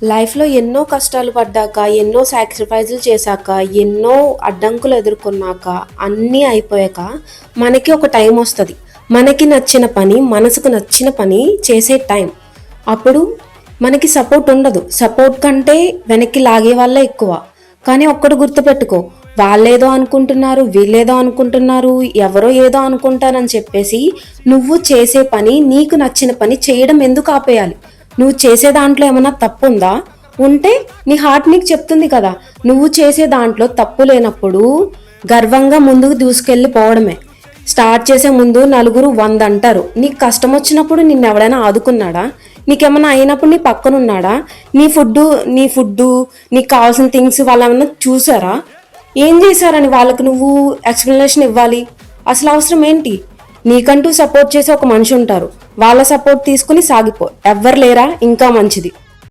లైఫ్లో ఎన్నో కష్టాలు పడ్డాక, ఎన్నో సాక్రిఫైజులు చేశాక, ఎన్నో అడ్డంకులు ఎదుర్కొన్నాక, అన్నీ అయిపోయాక మనకి ఒక టైం వస్తుంది. మనకి నచ్చిన పని, మనసుకు నచ్చిన పని చేసే టైం. అప్పుడు మనకి సపోర్ట్ ఉండదు. సపోర్ట్ కంటే వెనక్కి లాగే వాళ్ళే ఎక్కువ. కానీ ఒక్కటి గుర్తుపెట్టుకో, వాళ్ళేదో అనుకుంటున్నారు, వీళ్ళేదో అనుకుంటున్నారు, ఎవరో ఏదో అనుకుంటారని చెప్పేసి నువ్వు చేసే పని, నీకు నచ్చిన పని చేయడం ఎందుకు ఆపేయాలి? నువ్వు చేసే దాంట్లో ఏమైనా తప్పు ఉందా? ఉంటే నీ హార్ట్ నీకు చెప్తుంది కదా. నువ్వు చేసే దాంట్లో తప్పు లేనప్పుడు గర్వంగా ముందుకు దూసుకెళ్ళిపోవడమే. స్టార్ట్ చేసే ముందు నలుగురు 100 అంటారు. నీకు కష్టం వచ్చినప్పుడు నిన్ను ఎవడైనా ఆదుకున్నాడా? నీకేమైనా అయినప్పుడు నీ పక్కన ఉన్నాడా? నీ ఫుడ్డు నీకు కావాల్సిన థింగ్స్ వాళ్ళేమన్నా చూసారా? ఏం చేశారని వాళ్ళకు నువ్వు ఎక్స్ప్లెనేషన్ ఇవ్వాలి? అసలు అవసరం ఏంటి? నీకంటూ సపోర్ట్ చేసే ఒక మనిషి ఉంటారు. వాళ్ళ సపోర్ట్ తీసుకుని సాగిపో. ఎవ్వరు లేరా? ఇంకా మంచిది.